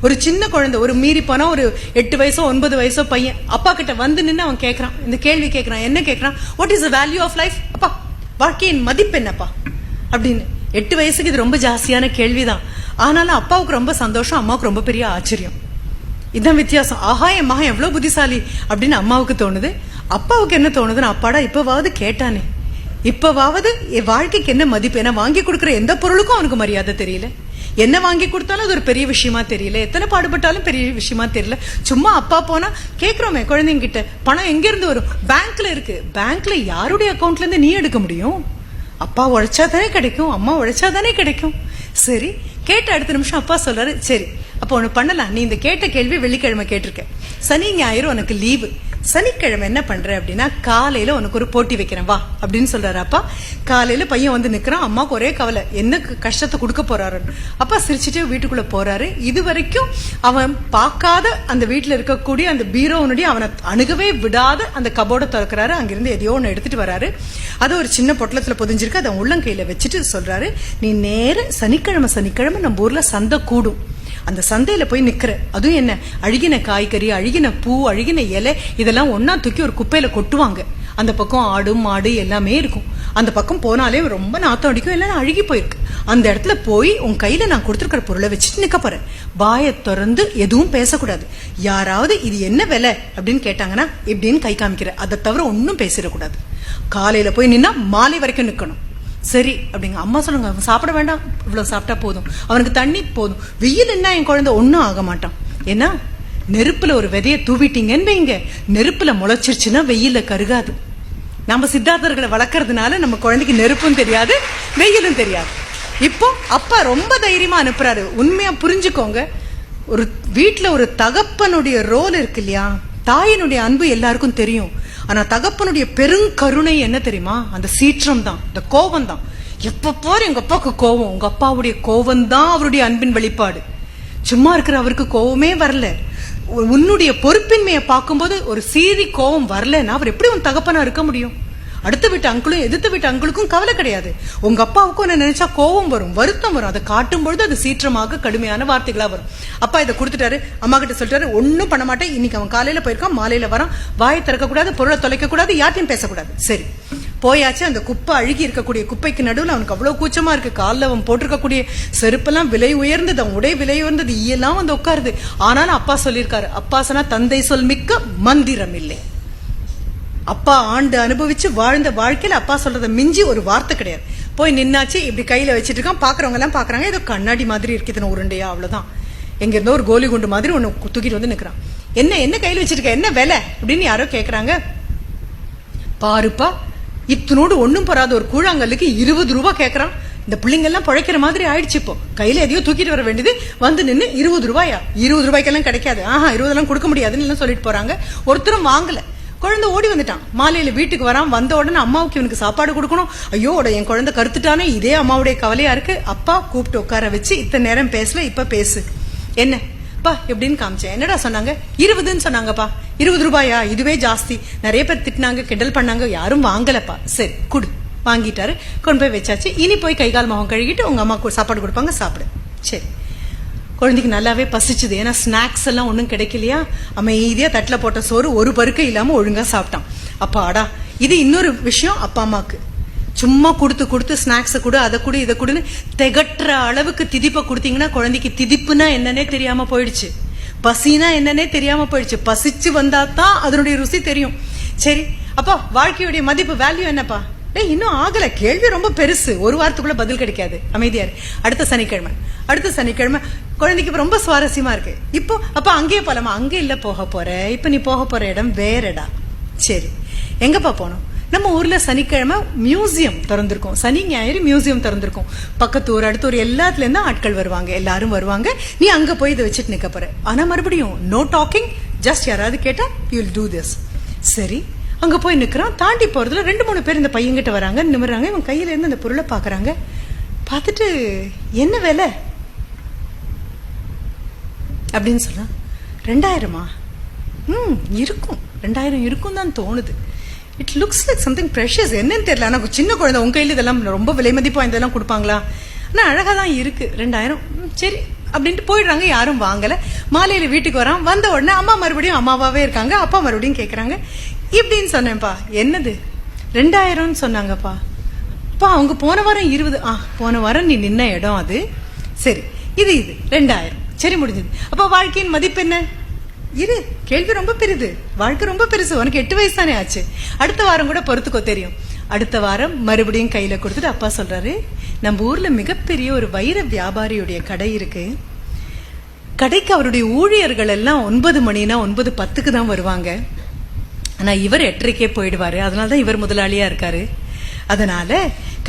ஒரு சின்ன குழந்தை, ஒரு மீறி போனா ஒரு 8 வயசோ 9 வயசோ பையன் அப்பா கிட்ட வந்து நின்று அவன் கேட்கறான், இந்த கேள்வி கேட்கறான். என்ன கேட்கறான்? What is the value of life? அப்பா, வாழ்க்கையின் மதிப்பு என்னப்பா அப்படின்னு. 8 வயசுக்கு இது ரொம்ப ஜாஸ்தியான கேள்விதான். ஆனாலும் அப்பாவுக்கு ரொம்ப சந்தோஷம், அம்மாவுக்கு ரொம்ப பெரிய ஆச்சரியம். இதுதான் வித்தியாசம். ஆஹா, என் மகன் எவ்வளவு புத்திசாலி அப்படின்னு அம்மாவுக்கு தோணுது. அப்பாவுக்கு என்ன தோணுதுன்னு, அப்பாடா இப்பவாவது கேட்டானே, இப்பவாவது என் வாழ்க்கைக்கு என்ன மதிப்பு. என்ன வாங்கி கொடுக்குற எந்த பொருளுக்கும் அவனுக்கு மரியாதை தெரியல, என்ன வாங்கி கொடுத்தாலும் அது ஒரு பெரிய விஷயமா தெரியல, எத்தனை பாடுபட்டாலும் பெரிய விஷயமா தெரியல. சும்மா அப்பா போனா கேக்குறோமே குழந்தைங்க கிட்ட, பணம் எங்க இருந்து வரும்? பேங்க்ல இருக்கு. பேங்க்ல யாருடைய அக்கௌண்ட்ல இருந்து நீ எடுக்க முடியும்? அப்பா உழைச்சா தானே கிடைக்கும், அம்மா உழைச்சா தானே கிடைக்கும். சரி, கேட்ட அடுத்த நிமிஷம் அப்பா சொல்றாரு, சரி அப்ப ஒண்ணு பண்ணலாம், நீ இந்த கேட்ட கேள்வி வெள்ளிக்கிழமை கேட்டிருக்க, சனி ஞாயிறு உனக்கு லீவு, சனிக்கிழமை என்ன பண்ற அப்படின்னா காலையில உனக்கு ஒரு போட்டி வைக்கிறேன் வா அப்படின்னு சொல்றாரு அப்பா. காலையில பையன் வந்து நிக்கிறான். அம்மாவுக்கு ஒரே கவலை, என்ன கஷ்டத்தை கொடுக்க போறாரு. அப்பா சிரிச்சுட்டே வீட்டுக்குள்ள போறாரு. இது வரைக்கும் அவன் பார்க்காத அந்த வீட்டுல இருக்கக்கூடிய அந்த பீரோனுடைய அவனை அணுகவே விடாத அந்த கபோர்டை திறக்கிறாரு. அங்கிருந்து எதையோ ஒன்று எடுத்துட்டு வராரு. அது ஒரு சின்ன பொட்டலத்துல பொதிஞ்சிருக்கு. அதை உள்ளங்கையில வச்சுட்டு சொல்றாரு, நீ நேர சனிக்கிழமை நம்ம ஊர்ல சந்தை கூடும், அந்த சந்தையில போய் நிக்கிற, அதுவும் என்ன அழுகின காய்கறி, அழுகின பூ, அழுகின இலை இதெல்லாம் ஒன்னா தூக்கி ஒரு குப்பையில கொட்டுவாங்க. அந்த பக்கம் ஆடு மாடு எல்லாமே இருக்கும். அந்த பக்கம் போனாலே ரொம்ப நாத்தம் அடிக்கும், எல்லாம் அழுகி போயிருக்கு. அந்த இடத்துல போய் உன் கையில நான் கொடுத்துருக்கிற பொருளை வச்சுட்டு நிக்க போறேன். வாயை திறந்து எதுவும் பேசக்கூடாது. யாராவது இது என்ன விலை அப்படின்னு கேட்டாங்கன்னா இப்படின்னு கை காமிக்கிற, அதை தவிர ஒன்னும் பேசிடக்கூடாது. காலையில போய் நின்னா மாலை வரைக்கும் நிக்கணும். சரி அப்படிங்க. அம்மா சொல்லுங்க, அவன் சாப்பிட வேண்டாம், இவ்வளவு சாப்பிட்டா போதும், அவனுக்கு தண்ணி போதும். வெயில் என்ன என் குழந்தை ஒன்னும் ஆக மாட்டான். ஏன்னா நெருப்புல ஒரு விதைய தூவிட்டீங்கன்னு வைங்க, நெருப்புல முளைச்சிருச்சுன்னா வெயில கருகாது. நம்ம சித்தார்த்தர்களை வளர்க்கறதுனால நம்ம குழந்தைக்கு நெருப்பும் தெரியாது, வெயிலும் தெரியாது. இப்போ அப்பா ரொம்ப தைரியமா அனுப்புறாரு. உண்மையா புரிஞ்சுக்கோங்க, ஒரு வீட்டுல ஒரு தகப்பனுடைய ரோல் இருக்கு இல்லையா, தாயினுடைய அன்பு எல்லாருக்கும் தெரியும். ஆனா தகப்பனுடைய பெருங்கருணை என்ன தெரியுமா? அந்த சீற்றம் தான், இந்த கோபம் தான். எப்ப போற எங்க அப்பாவுக்கு கோபம், உங்க அப்பாவுடைய கோபம் தான் அவருடைய அன்பின் வெளிப்பாடு. சும்மா இருக்கிற அவருக்கு கோபமே வரல. உன்னுடைய பொறுப்பின்மையை பார்க்கும்போது ஒரு சீறி கோபம் வரலன்னா அவர் எப்படி உன் தகப்பனா இருக்க முடியும்? அடுத்த வீட்டு அங்குளும் எதிர்த்து வீட்டு அங்குளுக்கும் கவலை கிடையாது. உங்க அப்பாவுக்கும் என்ன நினைச்சா கோபம் வரும், வருத்தம் வரும். அதை காட்டும் பொழுது அது சீற்றமாக கடுமையான வார்த்தைகளா வரும். அப்பா இதை கொடுத்துட்டாரு, அம்மா கிட்ட சொல்லிட்டாரு, ஒன்னும் பண்ண மாட்டேன், இன்னைக்கு அவன் காலையில போயிருக்கான், மாலையில வரான், வாயை திறக்க கூடாது, பொருளை தொலைக்க கூடாது, யார்ட்டையும் பேசக்கூடாது. சரி போயாச்சு. அந்த குப்பை அழுகி இருக்கக்கூடிய குப்பைக்கு நடுவில் அவனுக்கு அவ்வளவு கூச்சமா இருக்கு. காலில் அவன் போட்டிருக்கக்கூடிய செருப்பெல்லாம் விலை உயர்ந்தது, அவன் உடை விலை உயர்ந்தது, ஈயெல்லாம் வந்து உட்காருது. ஆனாலும் அப்பா சொல்லியிருக்காரு, அப்பா சொன்னா தந்தை சொல் மிக்க மந்திரம் இல்லை. அப்பா ஆண்டு அனுபவிச்சு வாழ்ந்த வாழ்க்கையில அப்பா சொல்றத மிஞ்சி ஒரு வார்த்தை கிடையாது. போய் நின்னாச்சு, இப்படி கையில வச்சிட்டு இருக்கான். பாக்குறவங்க எல்லாம் பாக்குறாங்க, ஏதோ கண்ணாடி மாதிரி இருக்குது உருண்டையா, அவ்வளவுதான். எங்க இருந்தோ ஒரு கோலி குண்டு மாதிரி ஒண்ணு தூக்கிட்டு வந்து நிக்கிறான். என்ன என்ன கையில வச்சிருக்க, என்ன விலை அப்படின்னு யாரோ கேக்குறாங்க. பாருப்பா, இத்தனோடு ஒண்ணும் போறாத ஒரு கூழாங்கல்லுக்கு 20 ரூபாய் கேக்குறான். இந்த பிள்ளைங்க எல்லாம் பழைக்கிற மாதிரி ஆயிடுச்சு. இப்போ கையில எதையோ தூக்கிட்டு வர வேண்டியது, வந்து நின்று 20 ரூபாயா, 20 ரூபாய்க்கெல்லாம் கிடைக்காது, 20 எல்லாம் கொடுக்க முடியாதுன்னு சொல்லிட்டு போறாங்க. ஒருத்தரும் வாங்கல. குழந்தை ஓடி வந்துட்டான். மாலையில வீட்டுக்கு வரான். வந்த உடனே அம்மாவுக்கு இவனுக்கு சாப்பாடு கொடுக்கணும். ஐயோ என் குழந்தை கருத்துட்டானே, இதே அம்மாவுடைய கவலையா இருக்கு. அப்பா கூப்பிட்டு உட்கார வச்சு, இத்தனை நேரம் பேசல, இப்ப பேசு, என்ன பா எப்படின்னு காமிச்சேன். என்னடா சொன்னாங்க? 20ன்னு சொன்னாங்கப்பா. 20 ரூபாயா, இதுவே ஜாஸ்தி. நிறைய பேர் திட்டினாங்க, கிண்டல் பண்ணாங்க, யாரும் வாங்கலப்பா. சரி குடு. வாங்கிட்டாரு, கொண்டு போய் வச்சாச்சு. இனி போய் கை கால் முகம் கழுகிட்டு உங்க அம்மா சாப்பாடு கொடுப்பாங்க, சாப்பிடு. சரி, குழந்தைக்கு நல்லாவே பசிச்சுது. ஏன்னா ஸ்நாக்ஸ் எல்லாம் ஒன்றும் கிடைக்கலையா. அமைதியா தட்டில் போட்ட சோறு ஒரு பருக்கை இல்லாம ஒழுங்கா சாப்பிட்டான். அப்பாடா. இது இன்னொரு விஷயம், அப்பா அம்மாக்கு சும்மா கொடுத்து ஸ்நாக்ஸை கொடு, அதை கொடு, இதை கொடுன்னு திகட்டுற அளவுக்கு திதிப்பை கொடுத்தீங்கன்னா குழந்தைக்கு திதிப்புனா என்னன்னே தெரியாம போயிடுச்சு, பசினா என்னன்னே தெரியாம போயிடுச்சு. பசிச்சு வந்தா தான் அதனுடைய ருசி தெரியும். சரி அப்பா, வாழ்க்கையுடைய மதிப்பு, வேல்யூ என்னப்பா? இன்னும் ஆகல, கேள்வி ரொம்ப பெருசு, ஒரு வாரத்துக்குள்ள பதில் கிடைக்காது, அமைதியாரு. அடுத்த சனிக்கிழமை குழந்தைக்கு ரொம்ப சுவாரஸ்யமா இருக்கு. இப்போ அப்ப அங்கேயே போலாமா? அங்க இல்ல போக போற, இப்ப நீ போக போற இடம் வேறடா. சரி, எங்கப்பா போனோம்? நம்ம ஊர்ல சனிக்கிழமை மியூசியம் திறந்திருக்கும், சனி ஞாயிறு மியூசியம் திறந்திருக்கும். பக்கத்து ஊர் அடுத்த ஊர் எல்லாத்துல இருந்து ஆட்கள் வருவாங்க, எல்லாரும் வருவாங்க. நீ அங்க போய் இதை வச்சுட்டு நிக்க போற. ஆனா மறுபடியும் நோ டாக்கிங், ஜஸ்ட் யாராவது கேட்டா யூ வில் டூ திஸ். சரி, அங்க போய் நிக்கிறான். தாண்டி போறதுல 2-3 பேர் இந்த பையன்கிட்ட வராங்க, நிமிர்றாங்க. இவன் கையில இருந்து அந்த பொருளை பாக்குறாங்க. பார்த்துட்டு என்ன விலை அப்படின்னு சொன்னா, 2000-ஆ? இருக்கும், 2000 இருக்கும் தான் தோணுது. It looks like something precious. என்னன்னு தெரியல. ஆனா சின்ன குழந்தை உங்க கையில இதெல்லாம் ரொம்ப விலை மதிப்பா இதெல்லாம் கொடுப்பாங்களா? ஆனா அழகா தான் இருக்கு. 2000 சரி அப்படின்ட்டு போயிடுறாங்க. யாரும் வாங்கல. மாலையில வீட்டுக்கு வரான். வந்த உடனே அம்மா மறுபடியும் அம்மாவாவே இருக்காங்க. அப்பா மறுபடியும் கேக்குறாங்க. இப்படின்னு சொன்னேன்ப்பா. என்னது 2000 சொன்னாங்கப்பா. அப்பா அவங்க போன வாரம் 20. போன வாரம் நீ நின்ன இடம் அது. சரி, இது 2000. சரி, முடிஞ்சது. அப்ப வாழ்க்கையின் மதிப்பு என்ன? கேள்வி ரொம்ப பெரிது. வாழ்க்கை ரொம்ப பெருசு. உனக்கு 8 வயசு தானே ஆச்சு. அடுத்த வாரம் கூட பொறுத்துக்கோ, தெரியும். அடுத்த வாரம் மறுபடியும் கையில கொடுத்துட்டு அப்பா சொல்றாரு, நம்ம ஊர்ல மிகப்பெரிய ஒரு வைர வியாபாரியுடைய கடை இருக்கு. கடைக்கு அவருடைய ஊழியர்கள் எல்லாம் 9 மணினா 9:10 தான் வருவாங்க. ஆனா இவர் 8:30 போயிடுவாரு. அதனாலதான் இவர் முதலாளியா இருக்காரு. அதனால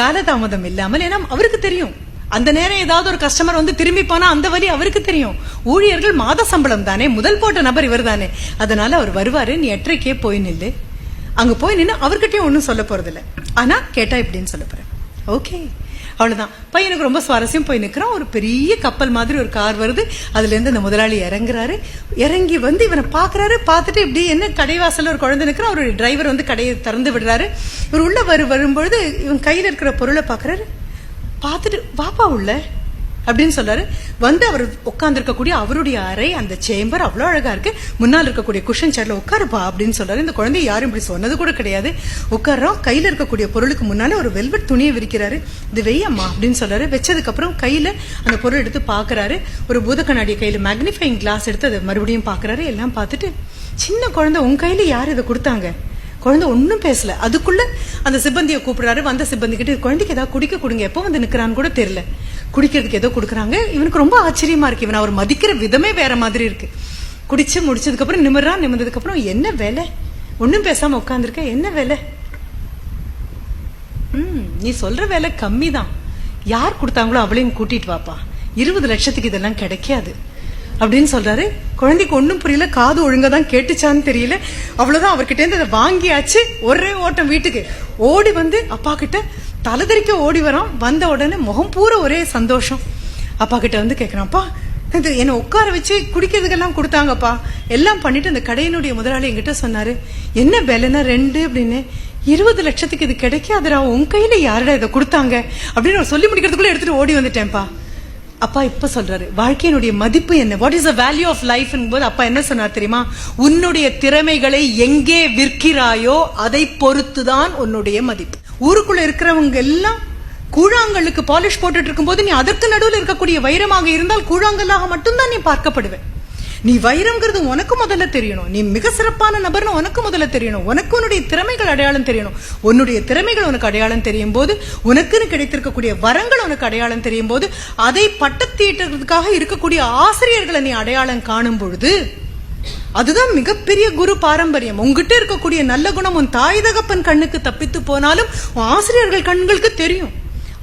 காலதாமதம் இல்லாமல், ஏன்னா அவருக்கு தெரியும் அந்த நேரம் ஏதாவது ஒரு கஸ்டமர் வந்து திரும்பி போனா அந்த வழி அவருக்கு தெரியும். ஊழியர்கள் மாத சம்பளம் தானே, முதல் போட்ட நபர் இவர் தானே. அதனால அவர் வருவாரு. நீ 8:30 போய் நில்லு. அங்க போய் நின்று அவர்கிட்டயும் ஒன்னும் சொல்ல போறது இல்ல. ஆனா கேட்டா இப்படின்னு சொல்ல போறேன். ஓகே, அவ்வளவுதான். பையனுக்கு ரொம்ப சுவாரஸ்யம். போய் நிக்கிறான். ஒரு பெரிய கப்பல் மாதிரி ஒரு கார் வருது. அதுல இருந்து அந்த முதலாளி இறங்குறாரு. இறங்கி வந்து இவனை பாக்குறாரு. பார்த்துட்டு இப்படி என்ன கடைவாசல்ல ஒரு குழந்தை நிக்கிறான். அவருடைய டிரைவர் வந்து கடையை திறந்து விடுறாரு. இவர் உள்ள வரும்பொழுது இவன் கையில இருக்கிற பொருளை பாக்குறாரு. பார்த்துட்டு வாப்பா உள்ள அப்படின்னு சொல்றாரு. வந்து அவர் உட்கார்ந்து இருக்கக்கூடிய அவருடைய அறை, அந்த சேம்பர் அவ்வளவு அழகா இருக்கு. முன்னால் இருக்கக்கூடிய குஷன் சேர்ல உட்காருப்பா அப்படின்னு சொல்றாரு. இந்த குழந்தை யாரும் இப்படி சொன்னது கூட கிடையாது. உட்கார்றோம். கையில இருக்கக்கூடிய பொருளுக்கு முன்னால ஒரு வெல்வெட் துணியை விரிக்கிறாரு. இது வெய்யம்மா அப்படின்னு சொல்றாரு. வச்சதுக்கு அப்புறம் கையில அந்த பொருள் எடுத்து பாக்குறாரு. ஒரு பூத கண்ணாடிய கையில மேக்னிஃபைங் கிளாஸ் எடுத்து அதை மறுபடியும் பாக்குறாரு. எல்லாம் பார்த்துட்டு, சின்ன குழந்தை உங்க கையில யாரு இதை கொடுத்தாங்க? குழந்தை ஒன்னும் பேசல. அதுக்குள்ள அந்த சிப்பந்தியை கூப்பிடுறாரு. வந்த சிப்பந்தி கிட்ட, குழந்தைக்கு ஏதாவது குடிக்க கொடுங்க. எப்ப வந்து நிக்கிறான்னு கூட தெரியல. குடிக்கிறதுக்கு ஏதோ கொடுக்குறாங்க. இவனுக்கு ரொம்ப ஆச்சரியமா இருக்கு. இவன் அவர் மதிக்கிற விதமே வேற மாதிரி இருக்கு. குடிச்சு முடிச்சதுக்கு அப்புறம் நிமிர்ந்ததுக்கு அப்புறம், என்ன வேலை? ஒன்னும் பேசாம உட்கார்ந்துருக்க, என்ன வேலை? நீ சொல்ற வேலை கம்மி தான். யார் கொடுத்தாங்களோ அவளையும் கூட்டிட்டு வாப்பா. 20 லட்சத்துக்கு இதெல்லாம் கிடைக்காது அப்படின்னு சொல்றாரு. குழந்தைக்கு ஒன்னும் புரியல. காது ஒழுங்கா தான் கேட்டுச்சான்னு தெரியல. அவ்வளவுதான். அவர்கிட்ட இருந்து அதை வாங்கியாச்சு. ஒரே ஓட்டம் வீட்டுக்கு. ஓடி வந்து அப்பா கிட்ட தலைதறிக்க ஓடி வரான். வந்த உடனே முகம் பூரா ஒரே சந்தோஷம். அப்பா கிட்ட வந்து கேக்குறான்ப்பா, என்ன உட்கார வச்சு குடிக்கிறதுக்கெல்லாம் கொடுத்தாங்கப்பா. எல்லாம் பண்ணிட்டு அந்த கடையினுடைய முதலாளி என்கிட்ட சொன்னாரு, என்ன விலைன்னா 2 அப்படின்னு. 20 லட்சத்துக்கு இது கிடைக்காதுரா. உன் கையில யாரடா இதை கொடுத்தாங்க அப்படின்னு சொல்லி முடிக்கிறதுக்குள்ள எடுத்துட்டு ஓடி வந்துட்டேன்ப்பா. அப்பா இப்ப சொல்றாரு, வாழ்க்கையினுடைய மதிப்பு என்ன? What is the value of life போது அப்பா என்ன சொன்னார் தெரியுமா? உன்னுடைய திறமைகளை எங்கே விற்கிறாயோ அதை பொறுத்துதான் உன்னுடைய மதிப்பு. ஊருக்குள்ள இருக்கிறவங்க எல்லாம் கூழாங்கல்லுக்கு பாலிஷ் போட்டுட்டு இருக்கும் போது நீ அதற்கு நடுவில் இருக்கக்கூடிய வைரமாக இருந்தால் கூழாங்கல்லாக மட்டும்தான் நீ பார்க்கப்படுவேன். நீ வைரம்ங்கிறது உனக்கு முதல்ல தெரியணும். நீ மிக சிறப்பான நபர்னு உனக்கு முதல்ல தெரியணும். உனக்கு உன்னுடைய திறமைகள் அடையாளம் தெரியணும். உன்னுடைய திறமைகள் உனக்கு அடையாளம் தெரியும் போது, உனக்குன்னு கிடைத்திருக்கக்கூடிய வரங்கள் உனக்கு அடையாளம் தெரியும் போது, அதை பட்டத்தீட்டுறதுக்காக இருக்கக்கூடிய ஆசிரியர்களை நீ அடையாளம் காணும் பொழுது, அதுதான் மிகப்பெரிய குரு பாரம்பரியம். உங்ககிட்ட இருக்கக்கூடிய நல்ல குணம் உன் தாய் தகப்பன் கண்ணுக்கு தப்பித்து போனாலும் உன் ஆசிரியர்கள் கண்களுக்கு தெரியும்.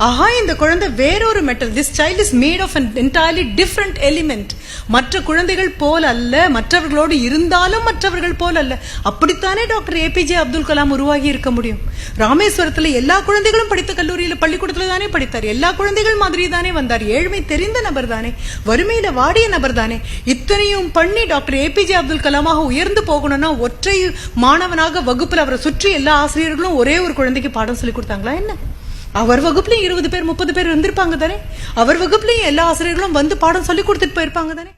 ஆஹா, இந்த குழந்தை வேறொரு metal. This child is made of an entirely different element. மற்ற குழந்தைகள் போல் அல்ல, மற்றவர்களோடு இருந்தாலும் மற்றவர்கள் போல் அல்ல. அப்படித்தானே டாக்டர் APJ அப்துல் கலாம் உருவாகி இருக்க முடியும். ராமேஸ்வரத்துல எல்லா குழந்தைகளும் படித்த கல்லூரியில பள்ளிக்கூடத்துல தானே படித்தார். எல்லா குழந்தைகள் மாதிரி தானே வந்தார். ஏழ்மை தெரிந்த நபர் தானே, வறுமையில வாடிய நபர் தானே. இத்தனையும் பண்ணி டாக்டர் APJ அப்துல் கலாமாக உயர்ந்து போகணும்னா ஒற்றை மாணவனாக வகுப்புல அவரை சுற்றி எல்லா ஆசிரியர்களும் ஒரே ஒரு குழந்தைக்கு பாடம் சொல்லி கொடுத்தாங்களா என்ன? அவர் வகுப்புலயும் 20 பேர் 30 பேர் இருந்திருப்பாங்க தானே. அவர் வகுப்புலயும் எல்லா ஆசிரியர்களும் வந்து பாடம் சொல்லி கொடுத்துட்டு போயிருப்பாங்க தானே.